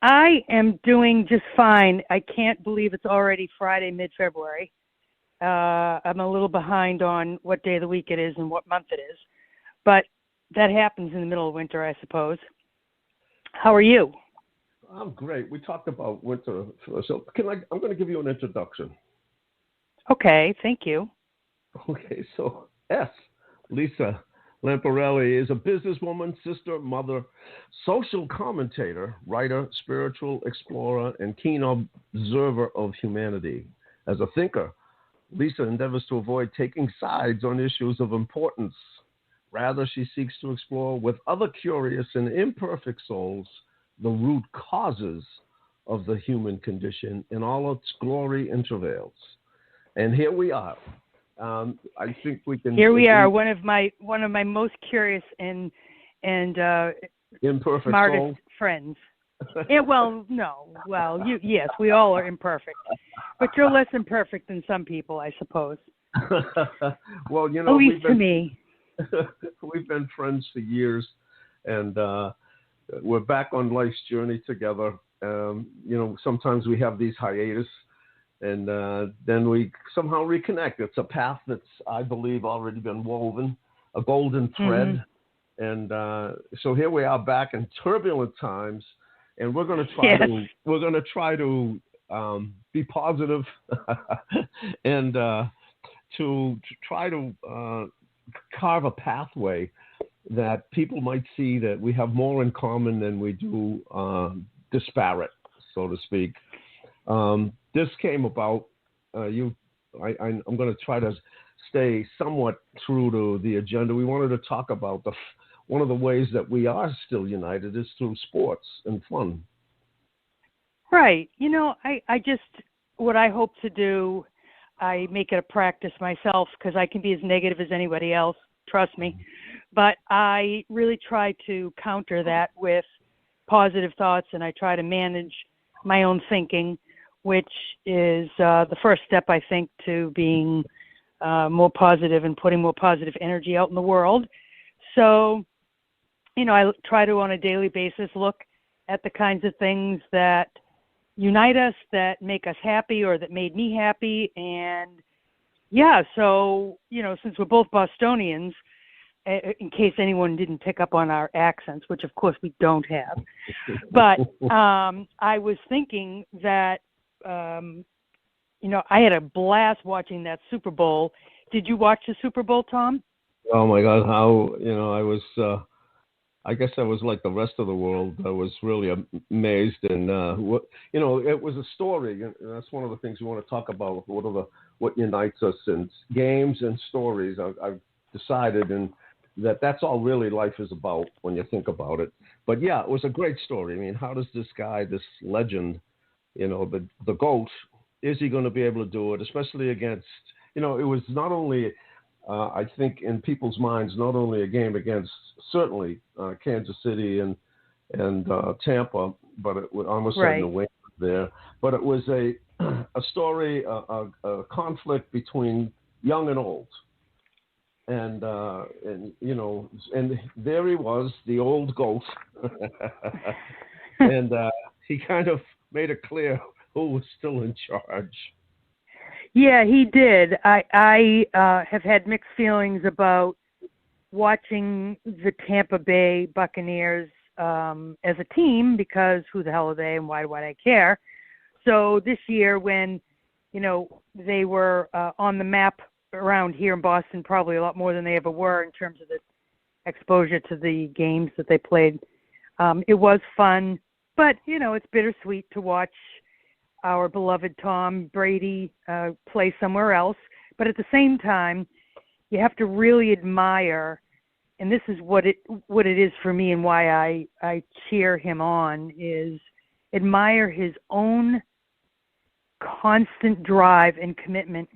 I am doing just fine. I can't believe it's already Friday, mid-February. I'm a little behind on what day of the week it is and what month it is, but that happens in the middle of winter, I suppose. How are you? I'm great. We talked about winter, so I'm going to give you an introduction. Okay, thank you. Okay, so Lisa Lamparelli is a businesswoman, sister, mother, social commentator, writer, spiritual explorer, and keen observer of humanity. As a thinker, Lisa endeavors to avoid taking sides on issues of importance. Rather, she seeks to explore with other curious and imperfect souls the root causes of the human condition in all its glory and travails. And here we are. I think we can. Here we are, one of my most curious and imperfect smartest soul. friends. Yeah, yes, we all are imperfect, but you're less imperfect than some people, I suppose. Well, at least to me. We've been friends for years, and we're back on life's journey together. Sometimes we have these hiatus, and then we somehow reconnect. It's a path that's, I believe, already been woven, a golden thread. Mm-hmm. And so here we are back in turbulent times, and we're going to try to be positive and to try to carve a pathway that people might see that we have more in common than we do disparate, so to speak. This came about. I'm going to try to stay somewhat true to the agenda. We wanted to talk about one of the ways that we are still united is through sports and fun. Right. What I hope to do, I make it a practice myself because I can be as negative as anybody else, trust me. But I really try to counter that with positive thoughts, and I try to manage my own thinking, which is the first step, I think, to being more positive and putting more positive energy out in the world. So, I try to, on a daily basis, look at the kinds of things that unite us, that make us happy or that made me happy. And, so, since we're both Bostonians, in case anyone didn't pick up on our accents, which, of course, we don't have. But I was thinking that, I had a blast watching that Super Bowl. Did you watch the Super Bowl, Tom? Oh, my God. How, I was, I guess I was like the rest of the world. I was really amazed. And, it was a story. And that's one of the things we want to talk about. What unites us in games and stories. I've decided that's all really life is about when you think about it. But, yeah, it was a great story. I mean, how does this guy, this legend, the GOAT, is he going to be able to do it, especially against, it was not only, I think in people's minds, not only a game against certainly Kansas City and Tampa, but it almost had New England there. But it was a story, a conflict between young and old. And there he was, the old GOAT. And he kind of made it clear who was still in charge. Yeah, he did. I have had mixed feelings about watching the Tampa Bay Buccaneers as a team because who the hell are they and why would I care? So this year when, they were on the map around here in Boston probably a lot more than they ever were in terms of the exposure to the games that they played. It was fun, but, it's bittersweet to watch our beloved Tom Brady play somewhere else. But at the same time, you have to really admire, and this is what it is for me and why I cheer him on, is admire his own constant drive and commitment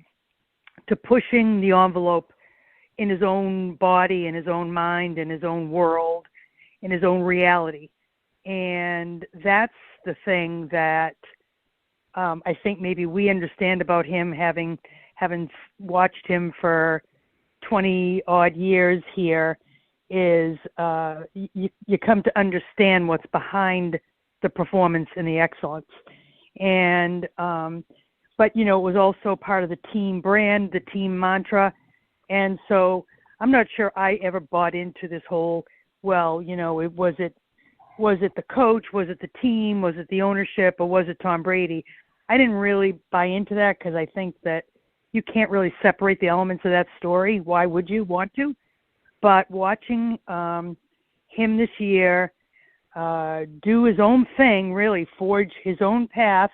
to pushing the envelope in his own body, in his own mind, in his own world, in his own reality. And that's the thing that I think maybe we understand about him, having watched him for 20 odd years here, is you come to understand what's behind the performance and the excellence. And but it was also part of the team brand, the team mantra. And so I'm not sure I ever bought into this whole, was it the coach, was it the team, was it the ownership, or was it Tom Brady? I didn't really buy into that because I think that you can't really separate the elements of that story. Why would you want to? But watching him this year do his own thing, really forge his own path,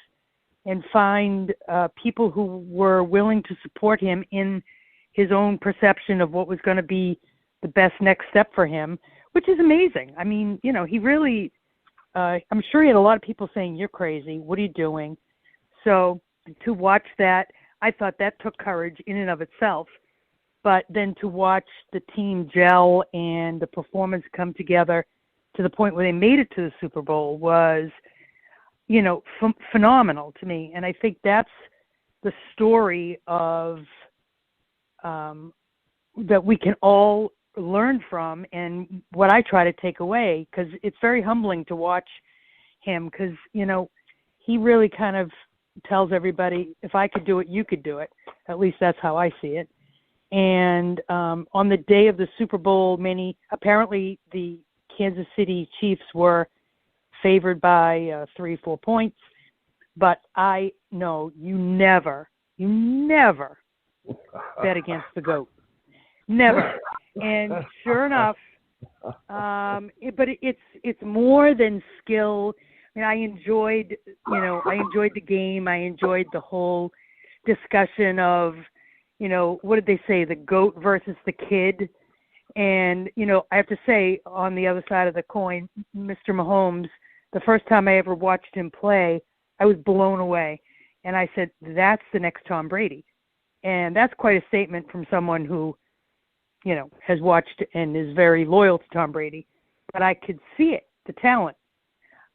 and find people who were willing to support him in his own perception of what was going to be the best next step for him, which is amazing. I mean, he really, I'm sure he had a lot of people saying, "You're crazy. What are you doing?" So to watch that, I thought that took courage in and of itself. But then to watch the team gel and the performance come together to the point where they made it to the Super Bowl was, phenomenal to me. And I think that's the story of that we can all learn from, and what I try to take away, because it's very humbling to watch him, because he really kind of tells everybody, if I could do it, you could do it. At least that's how I see it. And on the day of the Super Bowl, apparently the Kansas City Chiefs were favored by 3-4 points, but I know you never bet against the GOAT. Never. And sure enough, but it's more than skill. I mean, I enjoyed the game. I enjoyed the whole discussion of, what did they say, the GOAT versus the kid. And, I have to say, on the other side of the coin, Mr. Mahomes, the first time I ever watched him play, I was blown away. And I said, that's the next Tom Brady. And that's quite a statement from someone who, has watched and is very loyal to Tom Brady. But I could see it, the talent.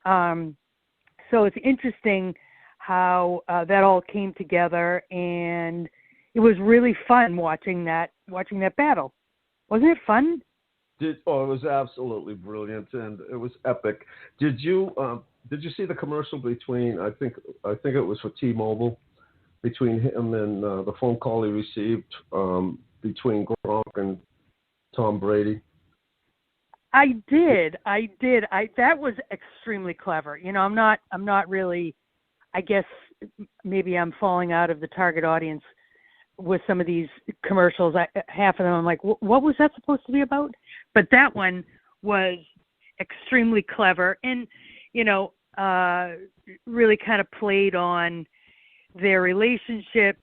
So it's interesting how that all came together, and it was really fun watching that battle. Wasn't it fun? It was absolutely brilliant, and it was epic. Did you see the commercial between, I think it was for T-Mobile, between him and the phone call he received between Gronk and Tom Brady? I did. That was extremely clever. I'm not really, I guess maybe I'm falling out of the target audience with some of these commercials. Half of them I'm like, what was that supposed to be about? But that one was extremely clever, and really kind of played on their relationship.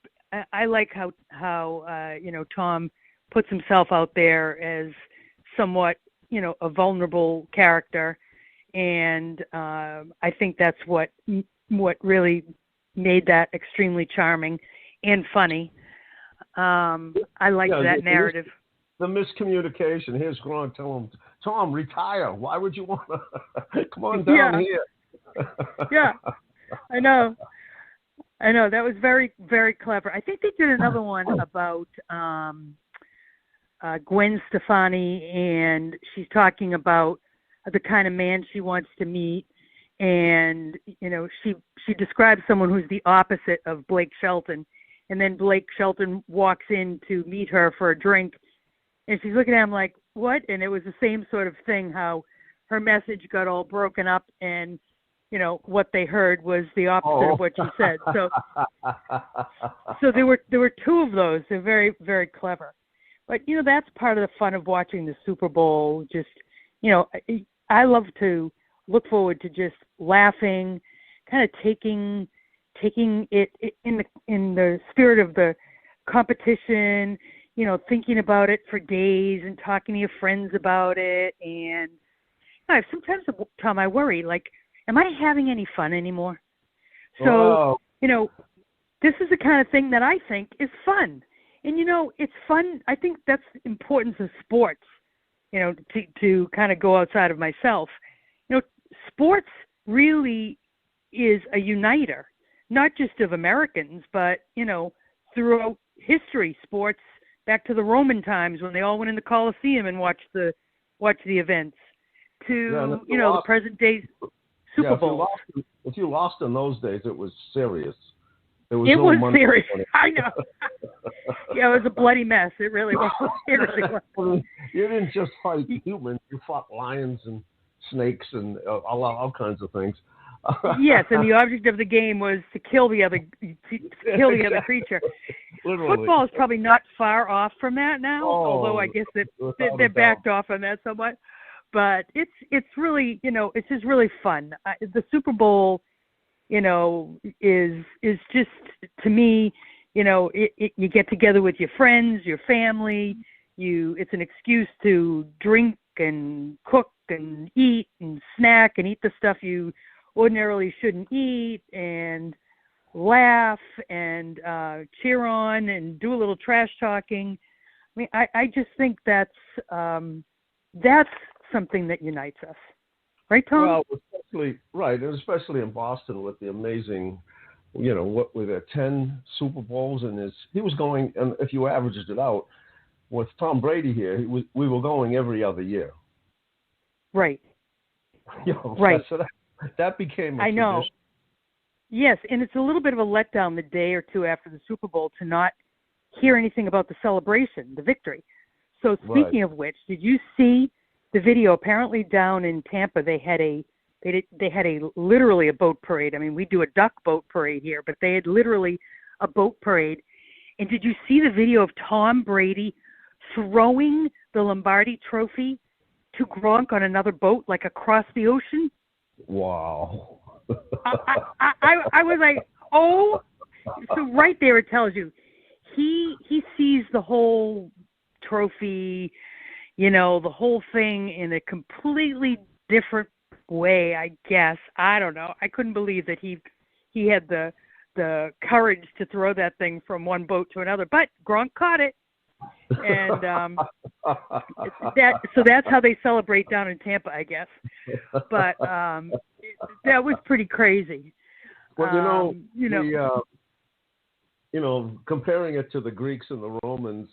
I like how Tom puts himself out there as somewhat a vulnerable character, and I think that's what really made that extremely charming and funny. I like that narrative. The miscommunication. Here's Gronk telling him, Tom, retire. Why would you want to come on down here? Yeah, I know. That was very, very clever. I think they did another one about Gwen Stefani, and she's talking about the kind of man she wants to meet. And, she describes someone who's the opposite of Blake Shelton. And then Blake Shelton walks in to meet her for a drink, and she's looking at him like, what? And it was the same sort of thing, how her message got all broken up, and, what they heard was the opposite of what she said. So there were two of those. They're very, very clever. But, that's part of the fun of watching the Super Bowl. Just, I love to look forward to just laughing, kind of taking it in the spirit of the competition, thinking about it for days and talking to your friends about it. And sometimes, Tom, I worry, like, am I having any fun anymore? So, this is the kind of thing that I think is fun. And, it's fun. I think that's the importance of sports, to kind of go outside of myself. Sports really is a uniter, not just of Americans, but, throughout history, sports, back to the Roman times when they all went in the Colosseum and watched the events, to, the present day Super Yeah, Bowl. if you lost in those days, it was serious. There was It no was money serious. on it. I know. Yeah, it was a bloody mess. It really was. It really was. I mean, you didn't just fight humans; you fought lions and snakes and all kinds of things. Yes, and the object of the game was to kill the other creature. Literally. Football is probably not far off from that now, although I guess they're backed off on that somewhat. But it's really, it's just really fun. The Super Bowl, is just, to me, you get together with your friends, your family. It's an excuse to drink and cook and eat and snack and eat the stuff you ordinarily shouldn't eat, and laugh and cheer on and do a little trash talking. I mean, I just think that's something that unites us, right, Tom? Well, especially in Boston with the amazing, what were there, 10 Super Bowls, and he was going, and if you averaged it out, with Tom Brady here, we were going every other year. Right. Right. So that became a tradition. I know. Yes, and it's a little bit of a letdown the day or two after the Super Bowl to not hear anything about the celebration, the victory. So speaking of which, did you see the video? Apparently down in Tampa, they had literally a boat parade. I mean, we do a duck boat parade here, but they had literally a boat parade. And did you see the video of Tom Brady throwing the Lombardi trophy to Gronk on another boat, like across the ocean? Wow. I was like, oh. So right there it tells you he sees the whole trophy, the whole thing in a completely different way, I guess. I don't know. I couldn't believe that he had the courage to throw that thing from one boat to another, but Gronk caught it. And so that's how they celebrate down in Tampa, I guess. But that was pretty crazy. Well, comparing it to the Greeks and the Romans,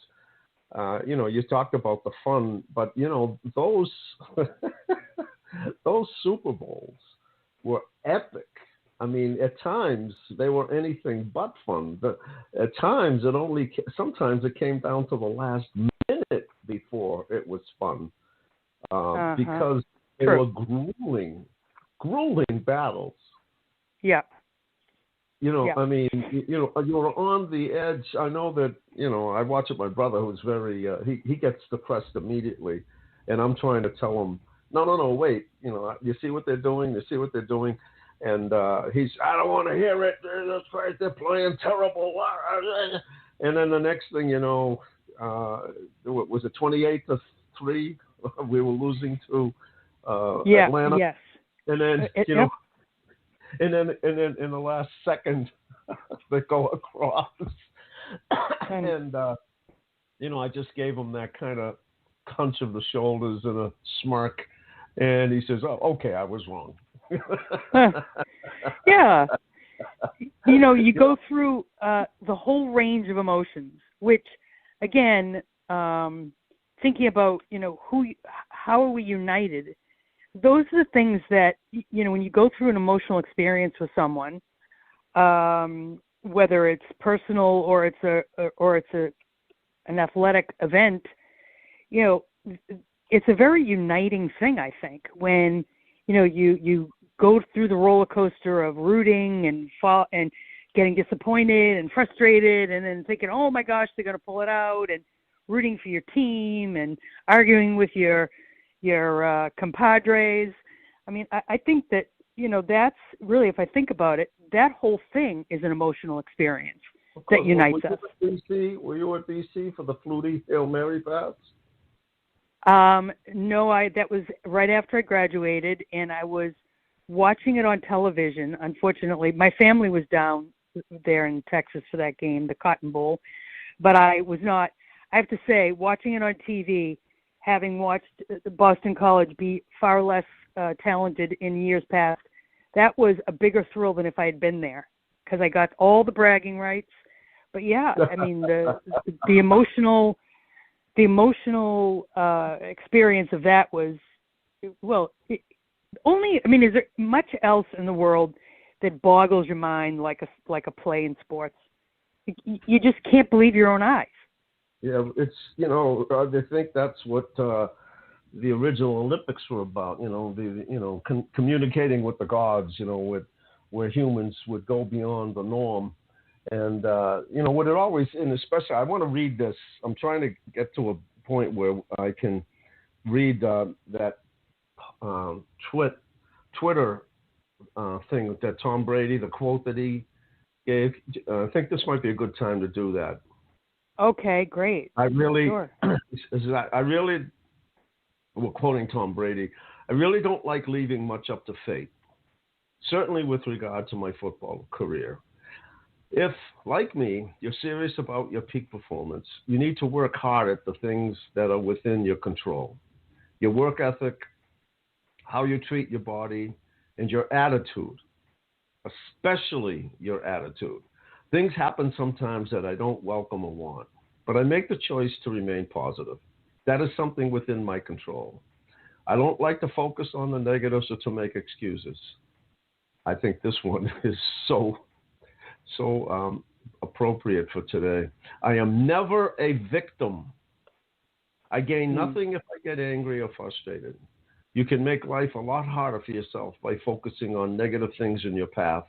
you talked about the fun, but those those Super Bowls were epic. I mean, at times they were anything but fun. But at times sometimes it came down to the last minute before it was fun, because they were grueling battles. Yeah. I mean, you were on the edge. I know that, I watch it. My brother, who's very, he gets depressed immediately, and I'm trying to tell him, no, wait, you see what they're doing? And I don't want to hear it. They're playing terrible. And then the next thing was it 28-3? We were losing to Atlanta. Yes. And then and then in the last second they go across. And I just gave him that kind of hunch of the shoulders and a smirk, and he says, "Oh, okay, I was wrong." Yeah. You go through the whole range of emotions, which, again, thinking about, how are we united? Those are the things that, when you go through an emotional experience with someone, whether it's personal or it's an athletic event, it's a very uniting thing, I think, when, you go through the roller coaster of rooting and getting disappointed and frustrated, and then thinking, oh my gosh, they're going to pull it out, and rooting for your team and arguing with your compadres. I mean, I think that, that's really, if I think about it, that whole thing is an emotional experience that unites us. Were you at BC for the Flutie Hail Mary pass? No, that was right after I graduated, and I was watching it on television. Unfortunately, my family was down there in Texas for that game, the Cotton Bowl, but I was not. I have to say, watching it on TV, having watched Boston College be far less talented in years past, that was a bigger thrill than if I had been there, because I got all the bragging rights. But yeah, I mean, the emotional experience of that was, well, is there much else in the world that boggles your mind like a play in sports? You just can't believe your own eyes. Yeah, it's, I think that's what the original Olympics were about. Communicating with the gods. Where humans would go beyond the norm. And, what it always, and especially, I want to read this. I'm trying to get to a point where I can read that Twitter thing that Tom Brady, the quote that he gave. I think this might be a good time to do that. Okay, great. Sure. Well, quoting Tom Brady, I really don't like leaving much up to fate, certainly with regard to my football career. If, like me, you're serious about your peak performance, you need to work hard at the things that are within your control. Your work ethic, how you treat your body, and your attitude, especially your attitude. Things happen sometimes that I don't welcome or want, but I make the choice to remain positive. That is something within my control. I don't like to focus on the negatives or to make excuses. I think this one is so appropriate for today. I am never a victim. I gain nothing if I get angry or frustrated. You can make life a lot harder for yourself by focusing on negative things in your path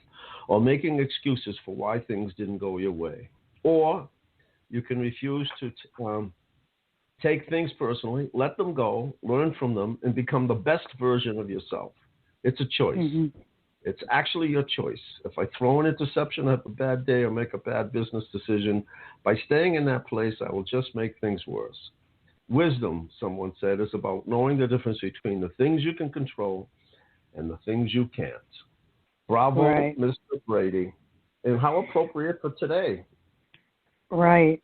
or making excuses for why things didn't go your way. Or you can refuse to take things personally, let them go, learn from them, and become the best version of yourself. It's a choice. Mm-hmm. It's actually your choice. If I throw an interception, have a bad day, or make a bad business decision, by staying in that place, I will just make things worse. Wisdom, someone said, is about knowing the difference between the things you can control and the things you can't. Bravo, right. Mr. Brady. And how appropriate for today. Right.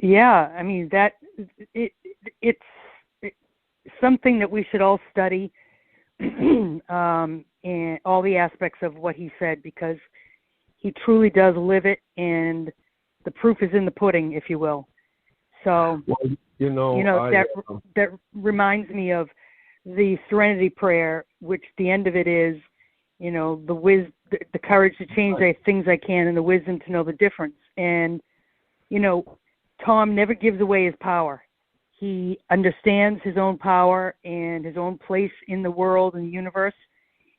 Yeah, I mean, it's something that we should all study. And all the aspects of what he said, because he truly does live it, and the proof is in the pudding, if you will. So, that reminds me of the Serenity Prayer, which the end of it is, the courage to change the things I can, and the wisdom to know the difference. And, Tom never gives away his power. He understands his own power and his own place in the world and the universe,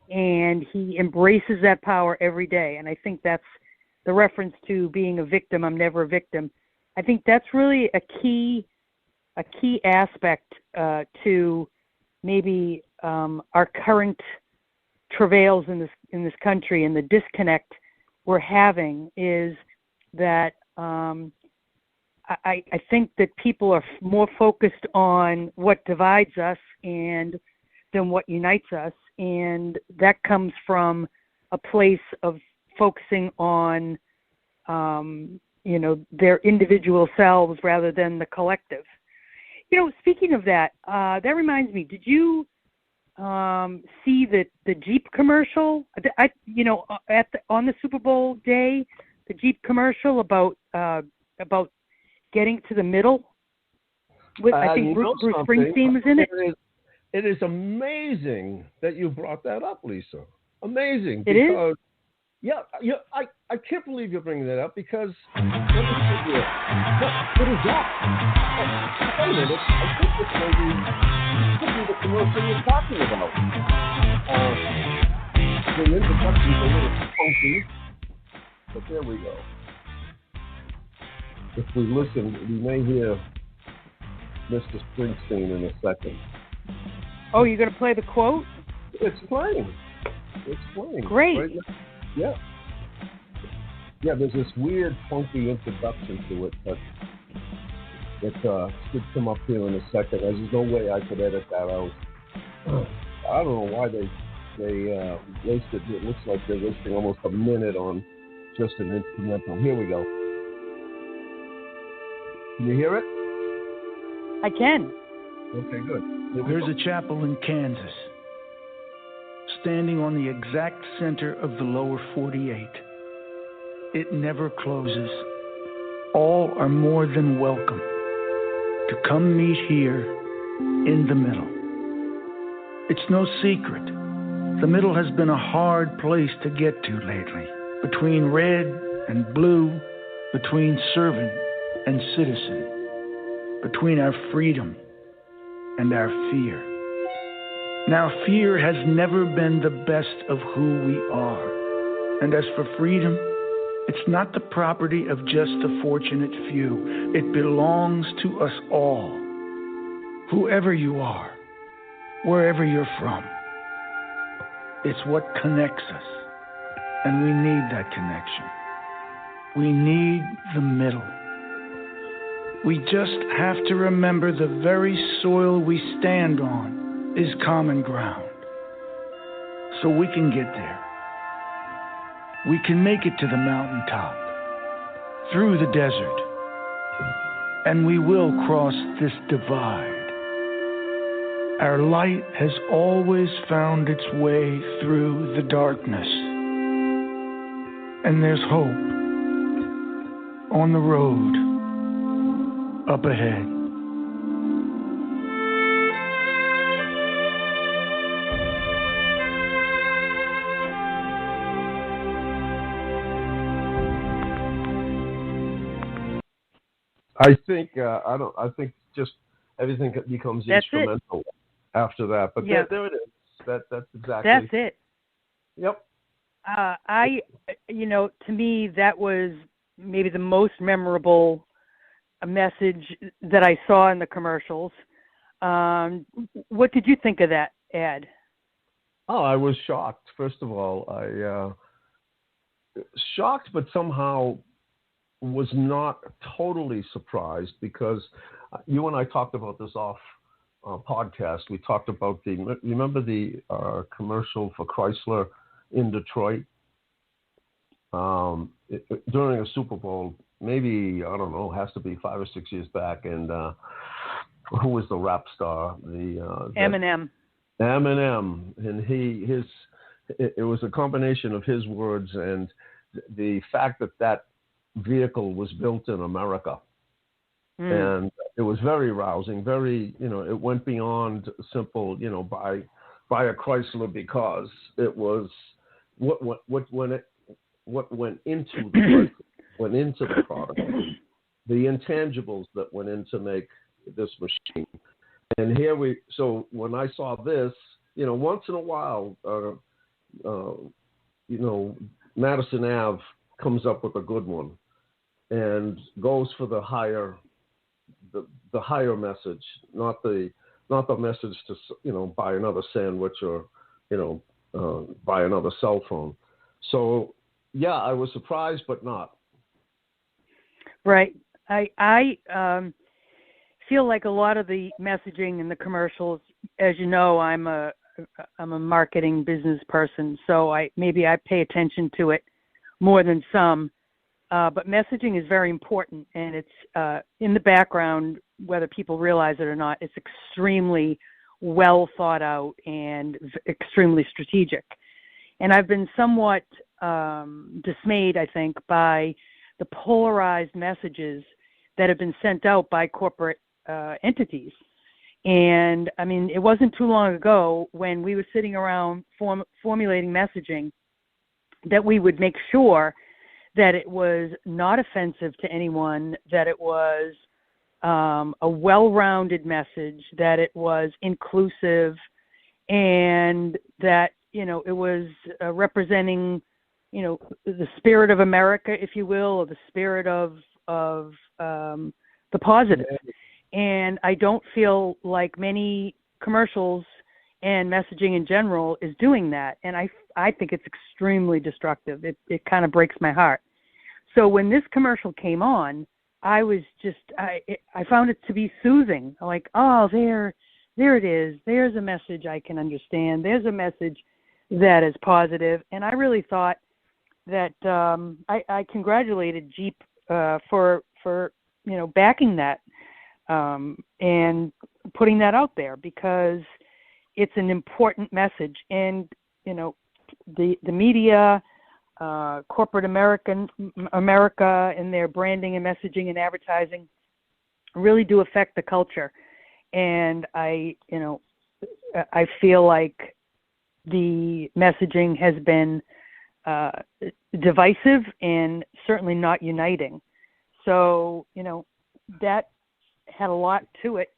and he embraces that power every day. And I think that's the reference to being a victim. I'm never a victim. I think that's really a key aspect to maybe our current travails in this country, and the disconnect we're having is that I think that people are more focused on what divides us than what unites us, and that comes from a place of focusing on their individual selves rather than the collective. Speaking of that, that reminds me, did you see the Jeep commercial? On the Super Bowl day, the Jeep commercial about getting to the middle. I think Bruce Springsteen was in it. It is amazing that you brought that up, Lisa. Amazing. It is? Yeah, I can't believe you're bringing that up, because let me see here. What is that? Wait a minute. I think this could be the commercial you're talking about. The introduction's a little funky, but there we go. If we listen, we may hear Mr. Springsteen in a second. Oh, you're going to play the quote? It's playing. Great. Right now. Yeah. Yeah, there's this weird, funky introduction to it, but it should come up here in a second. There's no way I could edit that out. I don't know why they wasted, it looks like they're wasting almost a minute on just an instrumental. Here we go. Can you hear it? I can. Okay, good. There's a chapel in Kansas, standing on the exact center of the lower 48. It never closes. All are more than welcome to come meet here in the middle. It's no secret The middle has been a hard place to get to lately, between red and blue, between servant and citizen, between our freedom and our fear. Now, fear has never been the best of who we are. And as for freedom, it's not the property of just the fortunate few. It belongs to us all. Whoever you are, wherever you're from. It's what connects us, and we need that connection. We need the middle. We just have to remember the very soil we stand on is common ground. So we can get there. We can make it to the mountaintop, through the desert, and we will cross this divide. Our light has always found its way through the darkness. And there's hope on the road up ahead. I think I think just everything becomes That's instrumental after that. But Yep. there it is. That's exactly. That's it. Yep. To me, that was maybe the most memorable message that I saw in the commercials. What did you think of that ad? Oh, I was shocked. First of all, I shocked, but somehow was not totally surprised because you and I talked about this off podcast. We talked about remember the commercial for Chrysler in Detroit during a Super Bowl, maybe, I don't know, has to be 5 or 6 years back. And who was the rap star? Eminem. Eminem, and it was a combination of his words and the fact that vehicle was built in America. And it was very rousing, very, it went beyond simple, buy a Chrysler because it was what went into the product, the intangibles that went in to make this machine. And so when I saw this, once in a while, Madison Ave comes up with a good one and goes for the higher message, not the message to buy another sandwich or buy another cell phone. So yeah, I was surprised, but not. Right. I feel like a lot of the messaging in the commercials, as you know, I'm a marketing business person, so I pay attention to it more than some. But messaging is very important, and it's in the background, whether people realize it or not. It's extremely well thought out and extremely strategic. And I've been somewhat dismayed, I think, by the polarized messages that have been sent out by corporate entities. And, I mean, it wasn't too long ago when we were sitting around formulating messaging that we would make sure that it was not offensive to anyone, that it was a well-rounded message, that it was inclusive, and that, it was representing, the spirit of America, if you will, or the spirit of the positive. And I don't feel like many commercials and messaging in general is doing that. And I think it's extremely destructive. It kind of breaks my heart. So when this commercial came on, I was I found it to be soothing. Like, oh, there it is. There's a message I can understand. There's a message that is positive. And I really thought that I congratulated Jeep for backing that and putting that out there, because it's an important message. And the media, corporate America and their branding and messaging and advertising really do affect the culture. And I feel like the messaging has been divisive and certainly not uniting. So, that had a lot to it.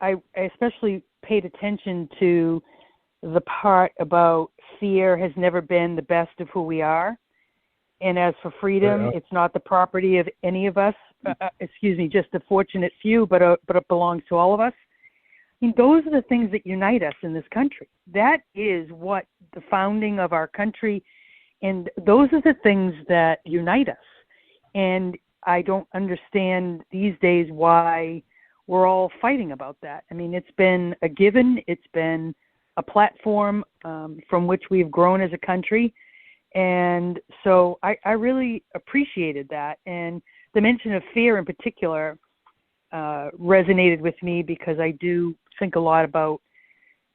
I especially paid attention to the part about fear has never been the best of who we are. And as for freedom, it's not the property of any of us, just a fortunate few, but it belongs to all of us. I mean, those are the things that unite us in this country. That is what the founding of our country, and those are the things that unite us. And I don't understand these days why we're all fighting about that. I mean, it's been a given. It's been a platform from which we've grown as a country. And so I really appreciated that. And the mention of fear in particular resonated with me because I do think a lot about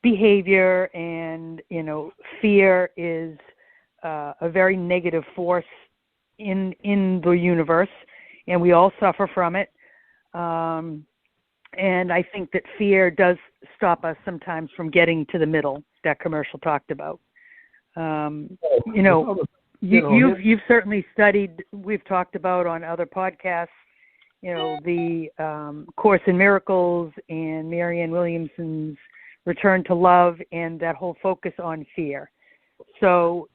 behavior, and, fear is a very negative force in the universe, and we all suffer from it. And I think that fear does stop us sometimes from getting to the middle that commercial talked about. You've certainly studied, we've talked about on other podcasts, the Course in Miracles and Marianne Williamson's Return to Love and that whole focus on fear. So,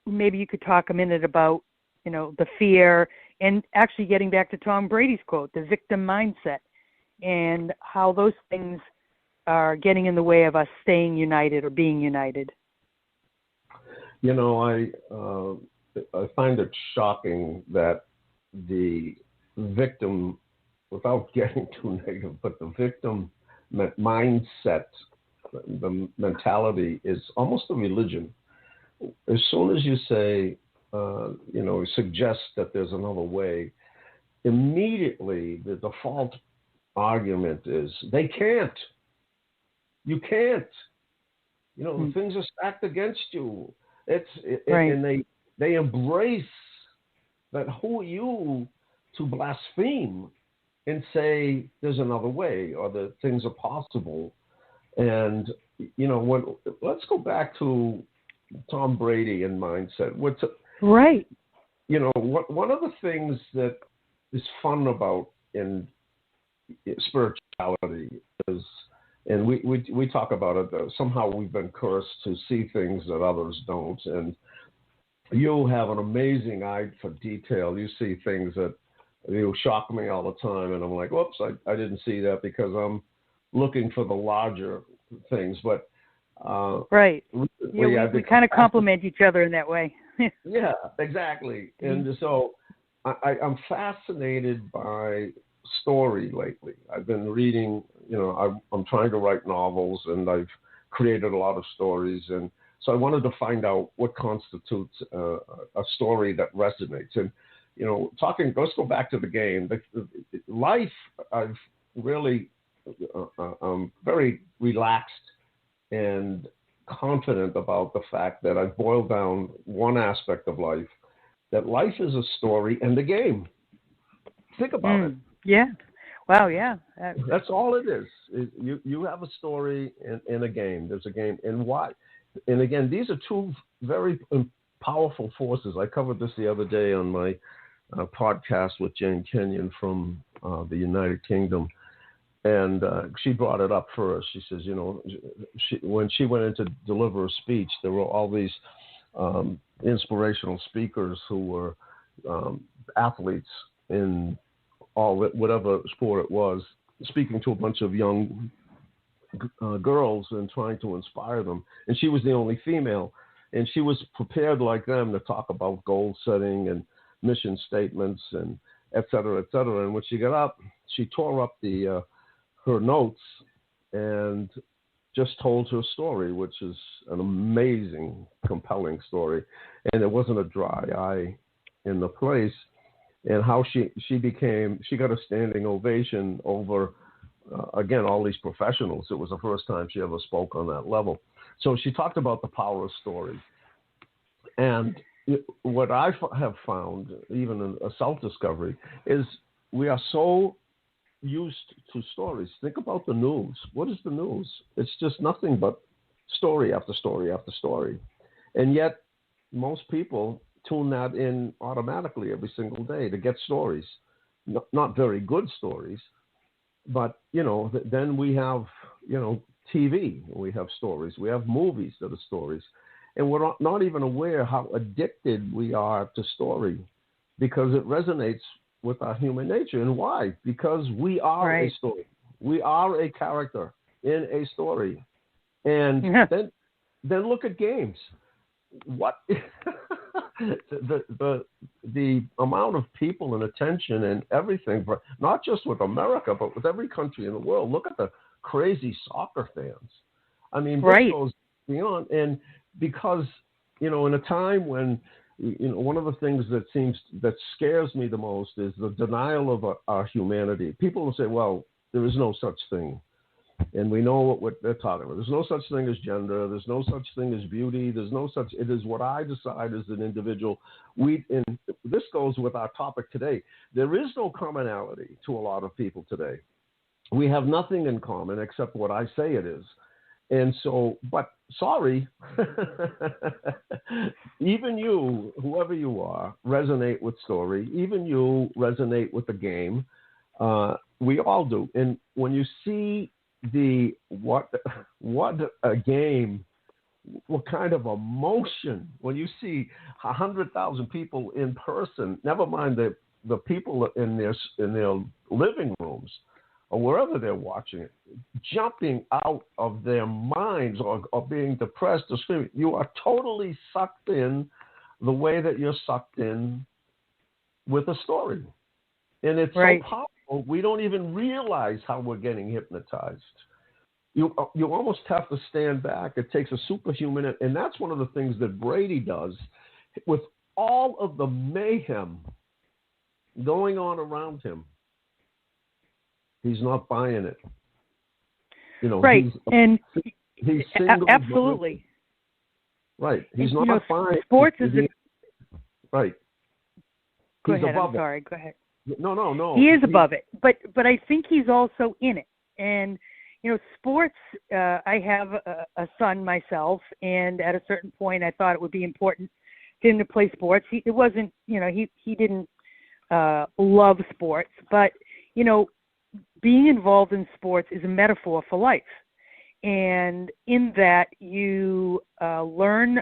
maybe you could talk a minute about, the fear and actually getting back to Tom Brady's quote, the victim mindset, and how those things are getting in the way of us staying united or being united. I find it shocking that the victim, without getting too negative, but the victim mindset, the mentality is almost a religion. As soon as you say, suggest that there's another way, immediately the default argument is they can't. You can't. Things are stacked against you. Right. And they embrace that. Who are you to blaspheme and say there's another way or that things are possible? And let's go back to Tom Brady and mindset. Right. One of the things that is fun about in spirituality is, and we talk about it, somehow we've been cursed to see things that others don't. And you have an amazing eye for detail. You see things that shock me all the time. And I'm like, whoops, I didn't see that because I'm looking for the larger things. But right. We kind of complement each other in that way. Yeah, exactly. And so I'm fascinated by story lately. I've been reading, I'm trying to write novels, and I've created a lot of stories. And so I wanted to find out what constitutes a story that resonates. And, let's go back to the game. Life, I've really, I'm very relaxed and confident about the fact that I've boiled down one aspect of life, that life is a story and a game. Think about it. Yeah. Wow, yeah. That's all it is. You have a story and a game. There's a game. And why? And again, these are two very powerful forces. I covered this the other day on my podcast with Jane Kenyon from the United Kingdom. And she brought it up first. She says, when she went in to deliver a speech, there were all these inspirational speakers who were athletes in whatever sport it was, speaking to a bunch of young girls and trying to inspire them. And she was the only female. And she was prepared like them to talk about goal setting and mission statements and et cetera, et cetera. And when she got up, she tore up her notes and just told her story, which is an amazing, compelling story. And there wasn't a dry eye in the place. And how she got a standing ovation over, again, all these professionals. It was the first time she ever spoke on that level. So she talked about the power of story. And what I have found, even in a self-discovery, is we are so used to stories. Think about the news. What is the news? It's just nothing but story after story after story. And yet, most people tune that in automatically every single day to get stories. Not very good stories, but, then we have, TV, we have stories, we have movies that are stories. And we're not even aware how addicted we are to story because it resonates with our human nature. And why? Because we are a story. We are a character in a story. And then look at games. What the amount of people and attention and everything, not just with America, but with every country in the world. Look at the crazy soccer fans. I mean, this goes beyond. And because, in a time when, one of the things that scares me the most is the denial of our humanity. People will say, well, there is no such thing. And we know what they're talking about. There's no such thing as gender. There's no such thing as beauty. It is what I decide as an individual. And this goes with our topic today. There is no commonality to a lot of people today. We have nothing in common except what I say it is. And so, but sorry, even you, whoever you are, resonate with story. Even you resonate with the game. We all do. And when you see what a game, what kind of emotion when you see 100,000 people in person, never mind the people in their living rooms or wherever they're watching it, jumping out of their minds or being depressed or screaming. You are totally sucked in the way that you're sucked in with a story. And it's so powerful. We don't even realize how we're getting hypnotized. You almost have to stand back. It takes a superhuman, and that's one of the things that Brady does with all of the mayhem going on around him. He's not buying it. He's absolutely right. He's not buying. Sports is right. Go ahead. I'm sorry. Go ahead. No. He is above it, but I think he's also in it. And sports. I have a son myself, and at a certain point, I thought it would be important for him to play sports. It wasn't. He didn't love sports, but being involved in sports is a metaphor for life, and in that you learn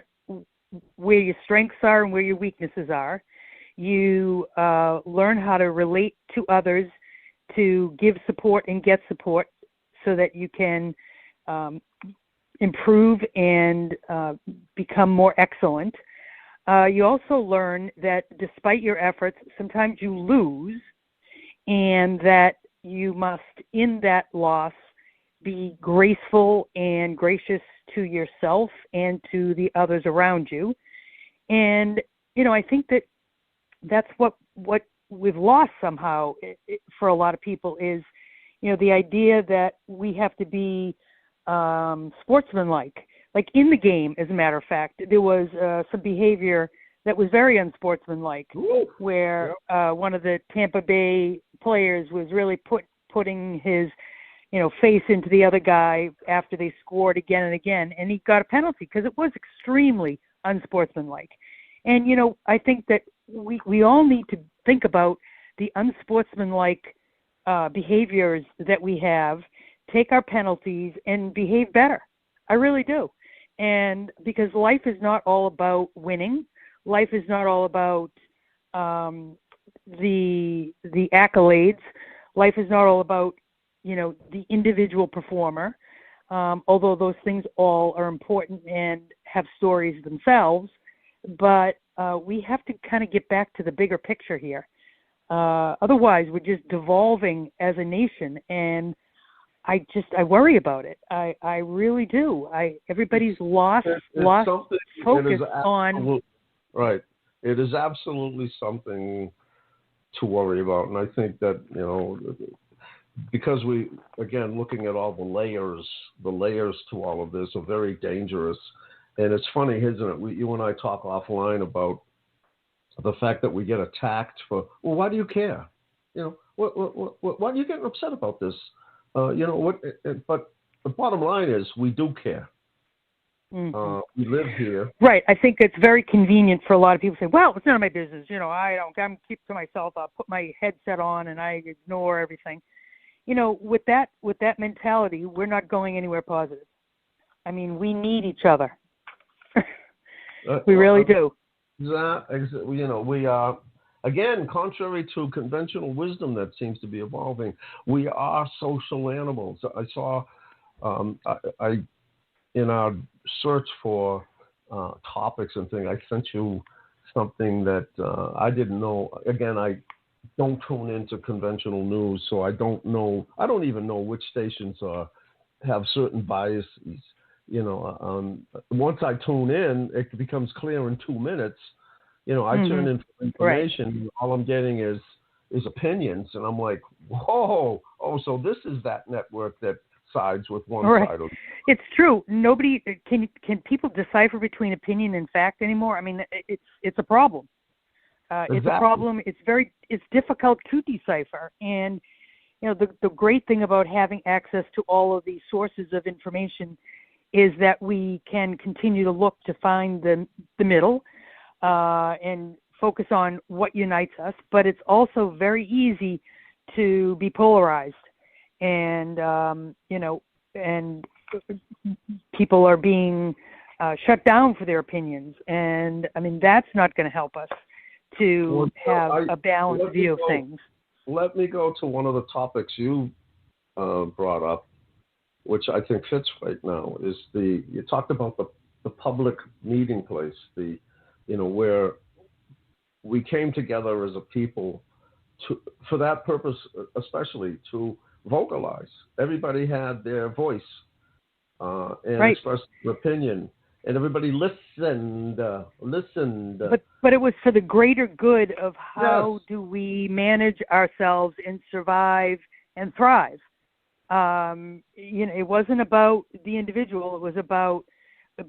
where your strengths are and where your weaknesses are. You learn how to relate to others, to give support and get support so that you can improve and become more excellent. You also learn that despite your efforts, sometimes you lose, and that you must, in that loss, be graceful and gracious to yourself and to the others around you. And, I think that that's what we've lost somehow for a lot of people is, the idea that we have to be sportsmanlike. Like in the game, as a matter of fact, there was some behavior that was very unsportsmanlike, where one of the Tampa Bay players was really putting his, face into the other guy after they scored again and again, and he got a penalty because it was extremely unsportsmanlike. And, I think that we all need to think about the unsportsmanlike behaviors that we have, take our penalties, and behave better. I really do. And because life is not all about winning. Life is not all about the accolades. Life is not all about, the individual performer, although those things all are important and have stories themselves. But we have to kind of get back to the bigger picture here. Otherwise, we're just devolving as a nation, and I worry about it. I really do. Everybody's lost focus on. Right. It is absolutely something to worry about, and I think that because we, again, looking at all the layers to all of this are very dangerous. And it's funny, isn't it? You and I talk offline about the fact that we get attacked for, well, why do you care? Why are you getting upset about this? But the bottom line is we do care. We live here. Right. I think it's very convenient for a lot of people to say, well, it's none of my business. I'm keep to myself. I'll put my headset on and I ignore everything. With that mentality, we're not going anywhere positive. I mean, we need each other. We really do. We are, again, contrary to conventional wisdom that seems to be evolving, we are social animals. I saw, in our search for topics and things, I sent you something that I didn't know. Again, I don't tune into conventional news, so I don't even know which stations have certain biases. Once I tune in, it becomes clear in 2 minutes. I turn in information, right. All I'm getting is opinions, and I'm like, whoa, so this is that network that sides with one side. It's true. Nobody can people decipher between opinion and fact anymore? I mean, it's a problem. Exactly. It's a problem. It's difficult to decipher. And the great thing about having access to all of these sources of information is that we can continue to look to find the middle and focus on what unites us. But it's also very easy to be polarized. And, and people are being shut down for their opinions. And, I mean, that's not going to help us to have a balanced view of things. Let me go to one of the topics you brought up, which I think fits right now, is you talked about the public meeting place, where we came together as a people for that purpose, especially to vocalize. Everybody had their voice and expressed their opinion, and everybody listened. But it was for the greater good of how do we manage ourselves and survive and thrive. It wasn't about the individual. It was about,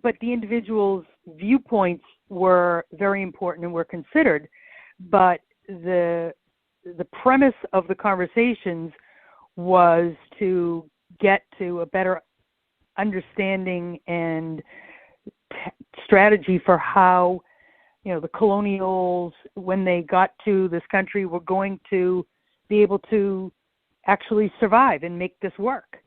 but the individual's viewpoints were very important and were considered. But the premise of the conversations was to get to a better understanding and strategy for how, the colonials, when they got to this country, were going to be able to actually survive and make this work.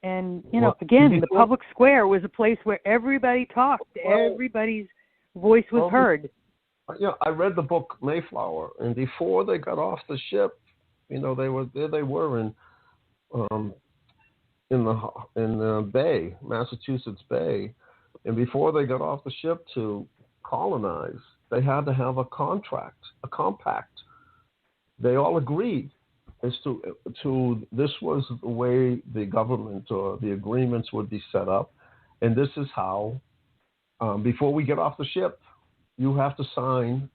And, again, the public square was a place where everybody talked. Everybody's voice was heard. I read the book Mayflower, and before they got off the ship, they were in the Bay, Massachusetts Bay, and before they got off the ship to colonize, they had to have a compact. They all agreed as to this was the way the government or the agreements would be set up, and this is how. Before we get off the ship, you have to sign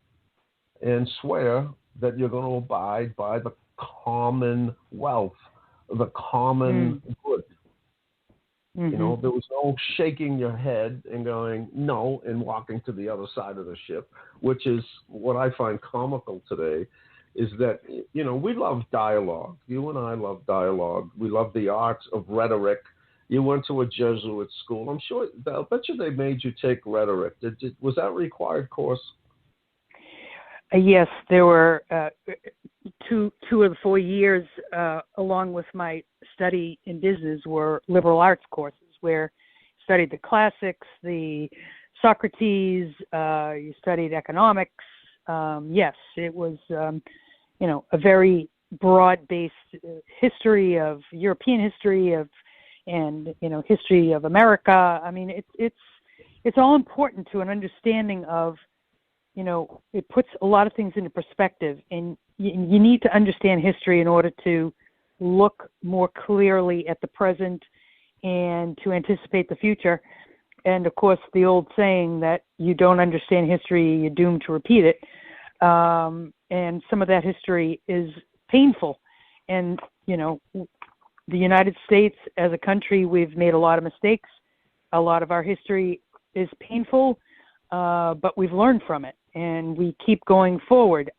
and swear that you're going to abide by the commonwealth, the common good. Mm-hmm. There was no shaking your head and going no and walking to the other side of the ship, which is what I find comical today, is that, we love dialogue. You and I love dialogue. We love the art of rhetoric. You went to a Jesuit school. I'm sure, I'll bet you they made you take rhetoric. Was that a required course? Yes, there were 2 of the 4 years, along with my study in business, were liberal arts courses where you studied the classics, the Socrates, you studied economics. Yes, it was, a very broad-based history of European history and history of America. I mean, it's all important to an understanding of, it puts a lot of things into perspective, and you need to understand history in order to look more clearly at the present and to anticipate the future. And of course, the old saying that you don't understand history, you're doomed to repeat it. And some of that history is painful. And, the United States as a country, we've made a lot of mistakes. A lot of our history is painful, but we've learned from it and we keep going forward.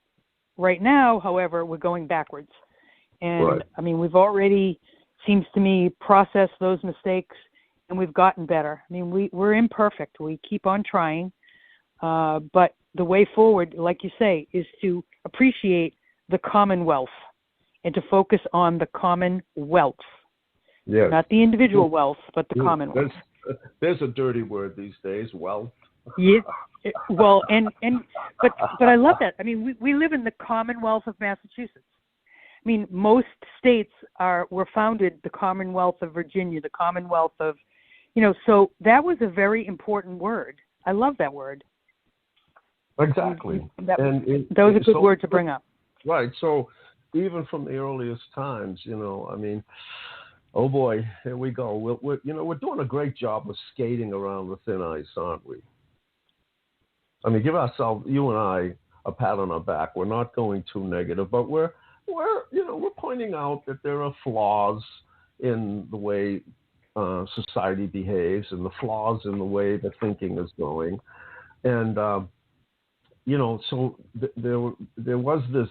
Right now, however, we're going backwards. And I mean, we've already, seems to me, processed those mistakes and we've gotten better. I mean, we're imperfect. We keep on trying, but the way forward, like you say, is to appreciate the commonwealth and to focus on the commonwealth. Yes. Not the individual wealth, but the commonwealth. There's a dirty word these days, wealth. Yeah. Well, but I love that. I mean, we live in the Commonwealth of Massachusetts. I mean, most states were founded the Commonwealth of Virginia, the Commonwealth of, so that was a very important word. I love that word. Exactly. That was a good word to bring up. Right. So even from the earliest times, I mean, oh boy, here we go. We're doing a great job of skating around the thin ice, aren't we? I mean, give ourselves, you and I, a pat on our back. We're not going too negative, but we're pointing out that there are flaws in the way society behaves and the flaws in the way the thinking is going. And, so there was this